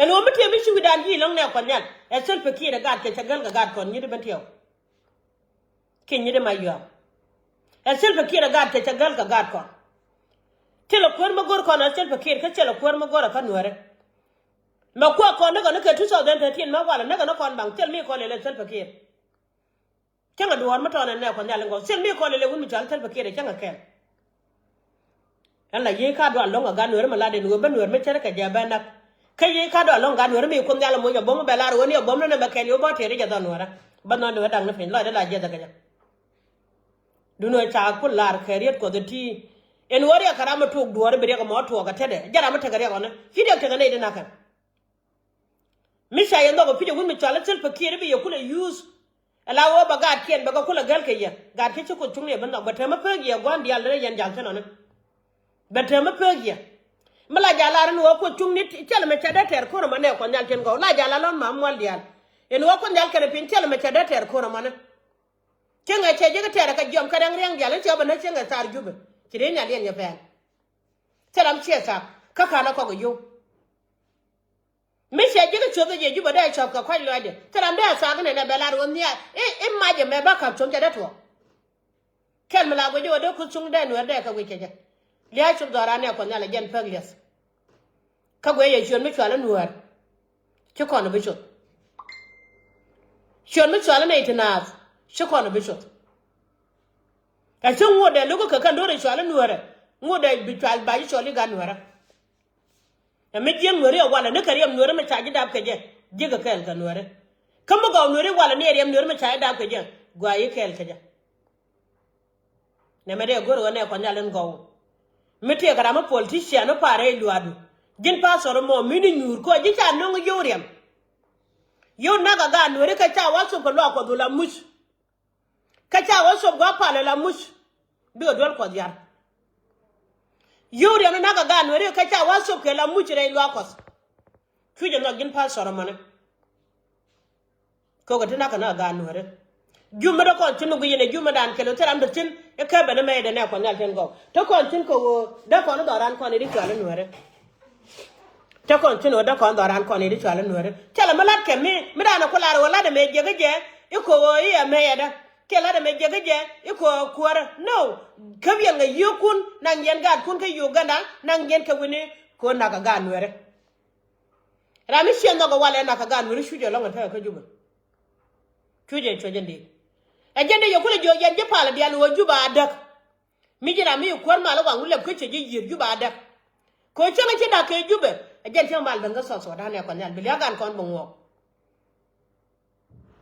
and woman tell me she would done ye long now for that. A self a kid a god catch a girl a god con you didn't tell. Can you my young? A self a kid a god catch a girl a god con. Tell a poor magor con a self a kid catch a poor magor a canuere. Makwa con a gonna get 2013 Mawala, never con bang, tell me call a self a kid. Changa do one maton and now on Yalango, send me call a woman to tell a kid a changa can. And like ye card along a gun where Malad and women were Metallica Jabana. Kay card along gun where me come down with your bomb bella when your bomb and a mechanic about Terry Donora, but not the other thing, like the Jadaga. Do no child could lar carrier for the tea. And warrior Karama took do a bit of more to a teddy. Jaramata on it. He don't take a lady knocker. Miss I am not a pretty woman child for Kirby you could use. Allow over God can but a girl here. God kitchen could tune but I'm a purgy one the other and Johnson on it. But I'm a purgy. Malajala and walk with Tumnit, tell me that Coromane on Yalkan go, like Jalan Mamwaldian. And walk on Yalkan, tell me that Coromane. Chang I tell you a jump Kadang Yalan job and a chang as argument. Tirina in your van. Tell him cheers up, Kakana Cogo you. Miss, I didn't show the you but I shall quite like tell him there's Sagan and a bellad near. Imagine my backup to that one. Tell me like we do a docu sung then where there a wicked. The eyes of Dorana Conal again Perlius. Kaway, you make all a newer. Choke on a bishop. She'll make all an 8 and a half. Choke on a bishop. And so would they look at Candora Shall newer. Would they be tried by Shirley Ganwara? And make young Nuria while a Nicaria Nurma charged up again. Dig a kel Ganwara. Come go Nuri while a near him Nurma child up again. Guay kel Kaja. Never go on there for Nalan go. Mete grama politician no pare luadu. Jin pass or more meaning you ko jita no yoriam. You naga gan where kacha waso ko lo ko dula mush. Kacha waso gwa pale la mush. Bi odol ko diar. Yoriam naga gan where kacha waso ke la mush re lo akos. Tuje no jin pass or mane. Ko gata naga na gan where. Juma da continue go yene juma dan kelo teram de tin e ka bana me de na ko nyal ten go to continue ko da ko no doran ko ni ri twala nuere to continue da ko doran ko ni ri twala nuere tela malat ke me da na ko la wala de me jege je e ko wo ya me ya da ke la de me jege je e ko kuara no ka bi nga yokun nang yen gad kun ka Uganda nang yen ka wini ko na ka ga nuere rami shen no go wala na ka ga nuere shuje lo ngata ka juba tuje ndi agenda yokule jo yanje pala bialu wajuba adak mijira mi kwarma la wangule kweche ji juba adak ko changa chida ke jube agenda mal danga so dane ko nyal bilagan kon bongo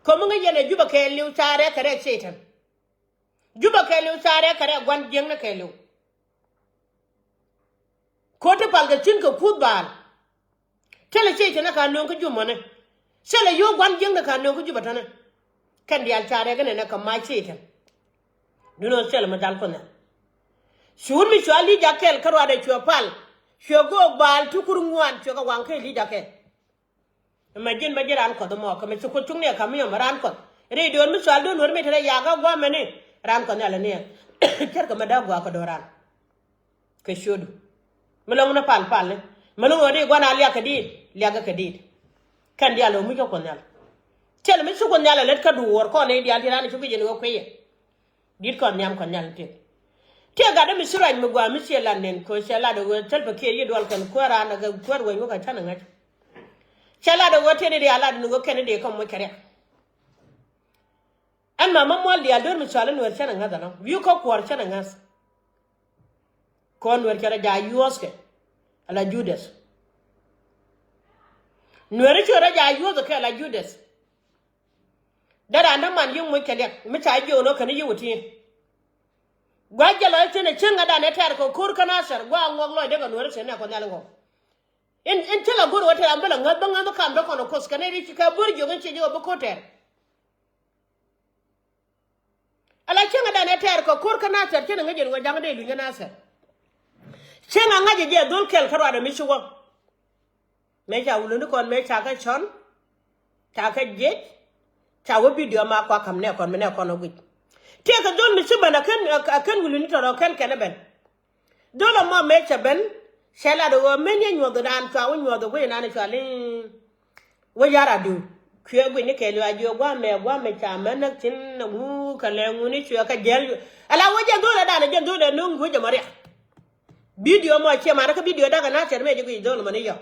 ko munga yene juba ke liu tare kare setan juba ke liu tare kare gwan jeng na ke liu ko te palga chin ko kudbal tele setan na ka non ko jumone sele yo gwan jeng na ka non ko juba tane kan dial tare gane na kan mai setan duno sel ma dal ko na sur mi chali jakel karwa de chopal shogo bal tukur ngwan choga wanke li jakel imagine majiran ko do mo ko me ko tungne kam yo ran ko re don mi chal don wor me tere yaga gwa mene ran ko na la ne ker ko mada gwa ko do ran ke shodu melong na pal ne melong ori gwa na liya kadid kan dialo mi ko na tell me so ko nyala let ka duwor ko ne dial tirani chubi jeni ko kweye dit ko nyam ko nyal te ga da mi sura mi gwa mi se lanen ko se la do tel ba ke yidwal kan ko ra na ga ko wo ko tan ngat se la do wote ne ala do ko ken de ko mo kare an mama mo dial do mi sala no tan ngat na wi ko ko tan ngat kon wer kare ja yoske ala judas nuere chora ja yozo ke ala judas dara na man yung mo kele mi ta jo no kan yuti gwa jalo tene chinga da ne tar ko kur kana sar gwa ngoglo de ga nuere sene ko nalgo in tela guru wata ambala ngaba ngaba kam do kono kos kana ri ka bur jo ngi jo bo koter ala chinga da ne tar ko kur kana sar tene ngaje ngo jang de lu ngana sar chinga ngaje je dol kel karwa da mi shugo me ja wulu ko me cha ka chon ta ka je tawo video ma kwa kam ne kon me ne kono gwi te ka don mi suba na kan wulu ni to kan ben dolo mo me cha ben Sẽ là đồ men nhé nhua đồ đàn cho nhua đồ quên anh cho lên với giá là đủ khuya quên cái loại điều qua mẹ chả mà nó chín nó ngu cả leo ngu ní chưa cái gel ala với dân tôi là đàn dân tôi là nung với chả mà đấy video mà chia mà nó cái video đó cái nào chơi mấy cái gì đó mà này giờ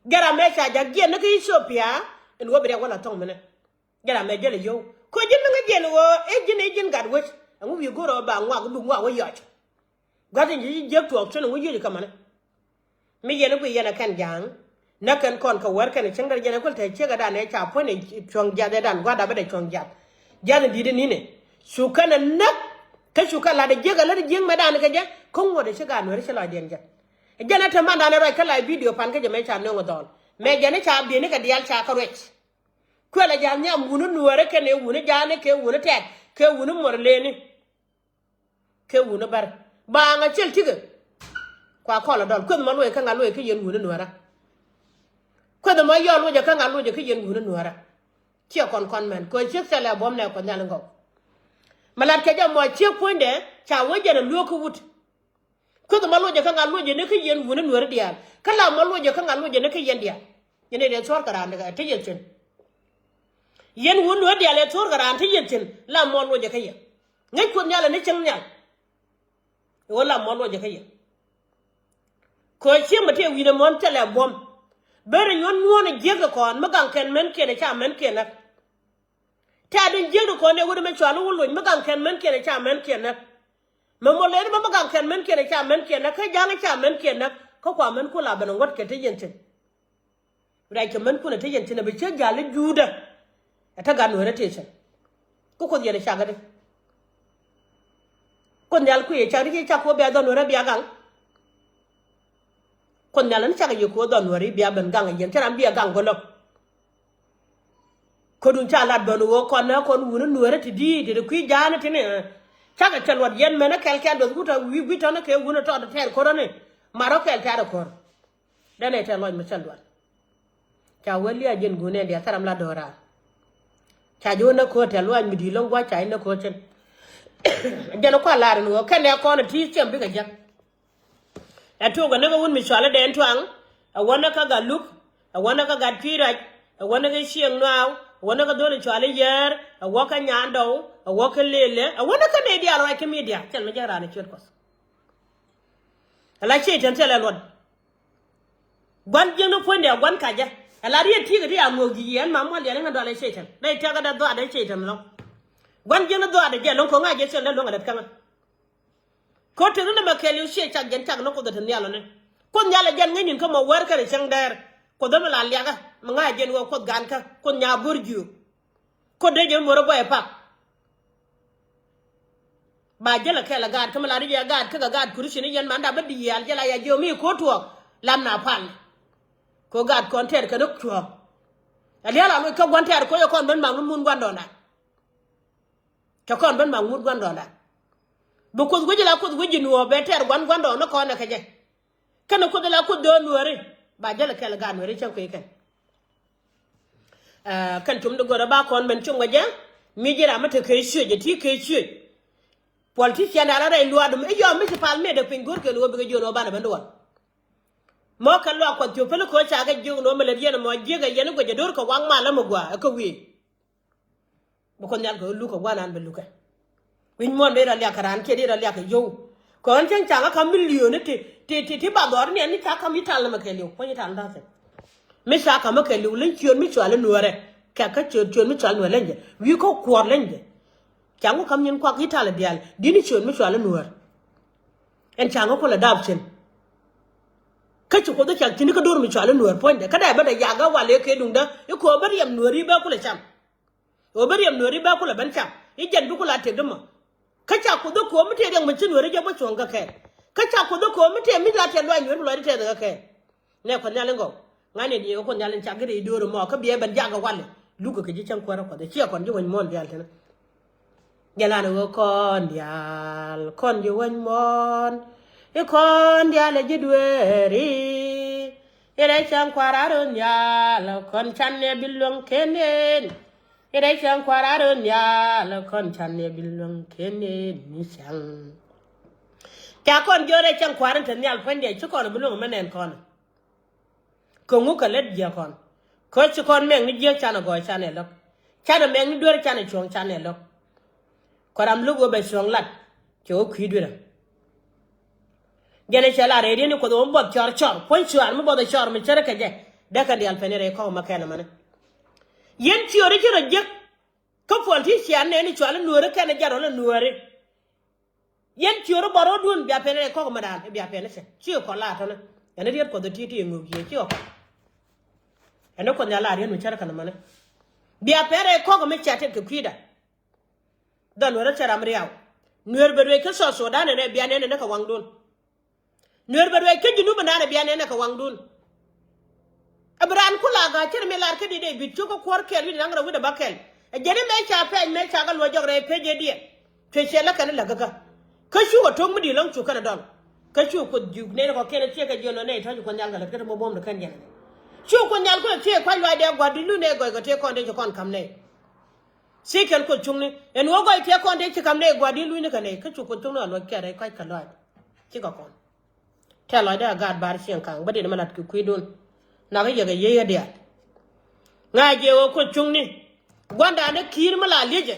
gara mẹ chả giờ gel nó cái Ethiopia anh có biết là thông mà này gara mẹ gel yo có dân nó cái gel agent gạt với anh có biết rồi bà ngoa cũng đúng ngoa với giờ gạt gì giờ tuột cho nó với gì cả mà này mi yene bu yene kan jang nakan kon ka war kan changar yene ko te chega da ne cha po ne chong jade dan gwa da bade chong jad jade di ni ne su kana nak ka su kala da jega la jeng ma dan ka je kon wo de chega no re chela den jad jana ta man dan ro ka la video pan ka je me cha no ngodol me jane cha bi ne ka dial cha ka rech ko la jam nyam wunu nuore ke ne wunu jane ke wunu tet ke wunu morle ni ke wunu bar ba nga chel tiga kwa kola dol kun malwe ka ngalwe ke yen wunu nuara ko da ma yo lo je ka ngalwe je ke yen wunu nuara ti kon men ko che sele bom ne ko nyal ngo malat ke jam mo che ponde cha wo je na lo ko wut ko da malwe je ka ngalwe je ne ke yen wunu nuara dial kala malwe je ka ngalwe je ne ke yen dia yene de sor karan daga te yen chen yen wunu nuara dial e sor karan te yen chen la malwe je ke yen ngai ko nyala ne chen nyal wala malwe je ke yen ko chi ma te wi de mon tele bom bere yon wona jega kon magan ken men ken cha men ken na ta den jega kon ne wona men chalo wolo magan ken men ken cha men ken na mo le ma magan ken men ken cha men ken na ka janga cha men ken na ko kwa men ko la ban wat ke te yentin rai ke men ko na te yentin be che jale juda ta ga no re te che ko yele cha ga de ko nyal ku ye cha ri cha ko be do no re bi agang kon nalan chaka yoko don wari biya ben gang yen tan biya gang golo ko dun cha lat don wo kon na kon wunu nuore ti di de ku jana tini chaka chalwat yen mena kel kel do guta wi tan ke wunu to da ter ko ne maro kel ta ko dane te loy ma chalwat cha wali a jen gune dia taram la dora cha jona ko te loy mi di long wa cha ina ko chen jeno ko la ren wo ken ne ko na ti chem bi ga jak ato ga naga won mi shala den twang a wana ka ga luk a wana ka ga tiraj a wana ga shieng naw a wana ka dole chale yer a waka nyando a waka lele a wana ka ne dia ra ke media tel ma jara ne chot kos ala che tan tel alwad gwan jeng no fonde gwan ka ja ala ri ti ga dia mo gi yen ma mo le nga dole che tan dai ta ga da do da che tan lo gwan jeng no do da je lon ko nga je sel lo nga da kama ko te na ma kelu she cha gen cha no ko da tan yalo ne ko nyala gen ngin ko mo war ka re chang der ko da la liya ga ma nga gen wo ko gan ka ko nya burju ko de je mo ro boy pa ba jela kala gad kama la riya gad ka gad kurushi ni yen manda badi yal jela ya jo mi ko to lam na pal ko gad kon ter ka dok to ali ala lo ka gon ter ko yo kon ban ma mun gwando na to kon ban ma mun gwando na bu ko gojila ko goji no be ter gwando no ko na ka je kana ko dala ko do nuore ba jela kala gad nuore chan ko kan kan tum do gora ba kon ben chunga je mi jira mata kai shue je ti kai shue politician ala re loi dum e yo mi se palme de pingur ke lo be jono bana bando mo kan lo ko to pele ko cha ga jono no mele yena mo jega yena ko je dor ko wang mala mo gwa ko wi bo ko nyal ko lu ko wana be lu ka win mon be ra ya karan ke de ra ya ka yo ko an chen cha ga kam million ti ba dor ne ni ta kam ital ma ke lu ko ni tal da se mi sa ka ma ke lu len chion mi chwa le nuore ka chion mi chwa le lenje wi ko kwor lenje changu kam nyen kwa kita la dial dini chon mi chwala nuar en changu ko la dab chen ka chu ko da chak tini ka dor mi chwala nuar ponde ka da ba da yaga wale ke dunda e ko bar yam nuari ba kula cham o bar yam nuari ba kula ban cham e jan du kula te dum ka cha ko do ko mi te dang mi chin nuari ja ba chon ka ke ka cha ko do ko mi te mi la te lo nuari lo te da ke ne ko nyalen go ngane di ko nyalen chak ge do ro mo ka biye ban jaga wale lu ko ke ji chan ko ra ko da chi kon ji won mon dial te Jalan wo kon yo wan mon e kon dial e jidweri e dai chang kwararon yal kon channe bilong kenen e dai chang kwararon yal kon channe bilong kenen ni chang cha con jore chang kwaran tan yal pande chi kon bulung menen kon ko ngu ka let je kon ko chi kon meng ni je chana go chane lok chana meng ni dore chana chong chane lok koram lugo be chong lat cho khidura gene chala re ni ko do mbot chor chor pon chuar mo bodo chor mi chere ka je da ka dial penere ko makana man yen ti ore jiro je ko fon ti sian ne ni chwala nuore kana jaro la nuore yen ti ore baro dun bia penere ko madan bia penere se ti ko la to ne ene rier ko do ti ti ngugi ti ko ene ko nyala re no chere kana man bia penere ko me chate ke kwida dan wara chara mriaw nuer bedwe ke so dan ne bia ne ka wangdun nuer bedwe ke jinu banana bia ne ka wangdun abran kula ga cer me lar ke de bit ko kor kel ni ngara wuda bakel e jeri me cha pe me cha ga lo jogre pe je die te che la kan la ga ka shu ko tong mudi long chu kana don ka shu ko juk ne ko kene che ka jono ne ta ko nyal ga ke mo bom de kan yen shu ko nyal ko che kwa lo de gwa dilu ne go te kon de kon kam ne si kel ko chung ni en wo go te kon de che kam ne gwa dilu ne ka ne ka shu ko tong no lo ke re kwa ka lo chi ko kon te lo de ga bar sien kan ba de malat ku kuidon na ga ye dia nga je wo ko chung ni gwanda ne kir mala leje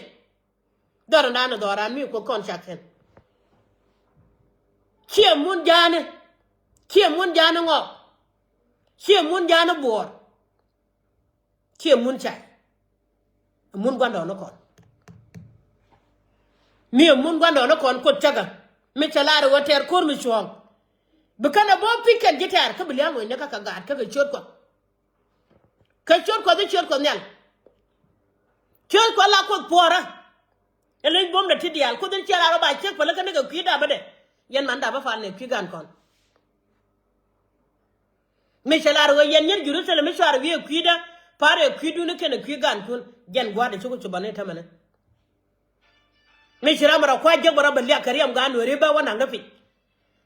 dor na no dora mi ko kon chaken kie mun jane ngo kie mun jane bor kie mun chai mun gwanda no kon mi mun gwanda no kon ko chaga mi chalare woter kur mi chuong bukana bo piket gitar ka bilia mo ne ka ga ka chot ko de chot ko nyal chot ko la ko pora ele bom da tidial ko den chala ba chek pala ka ne ga kwida ba de yen man da ba fa ne kwigan kon me chala ro yen yen Jerusalem shar wi kwida pare kwidu ne ke ne kwigan kun gen gwa de chuko chubane tamane me shira mara kwa je bara balia kariyam ga no riba wana ngafi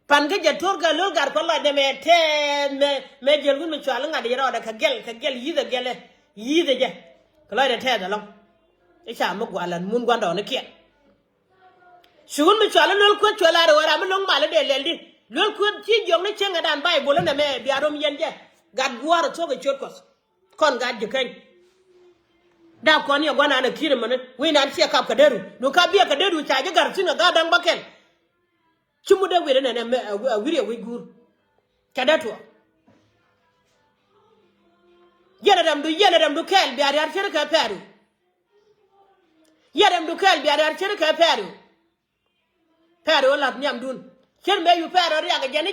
panga je torga lol gar ko la de me jelgun me chala ngade yaro da ka gel yide gele yide je ko la de te da long e cha mo gwalan mun gwanda ne ke shugun me chala lol ko chala ro ra mo long mala de leldi lol ko ti jong ne chenga dan bible ne me biarom yenje gad gwar to ga chokos kon gad je kan da ko ni gwana na kire man we na ti ka deru no ka biya ka deru cha je gar tinga ga dan bakel chimu de wire ne me wire we gur kadato yenadam du kel bi ar chere ka peru yadam du kel bi ar chere ka peru la nyam dun chen me yu peru ya ga jene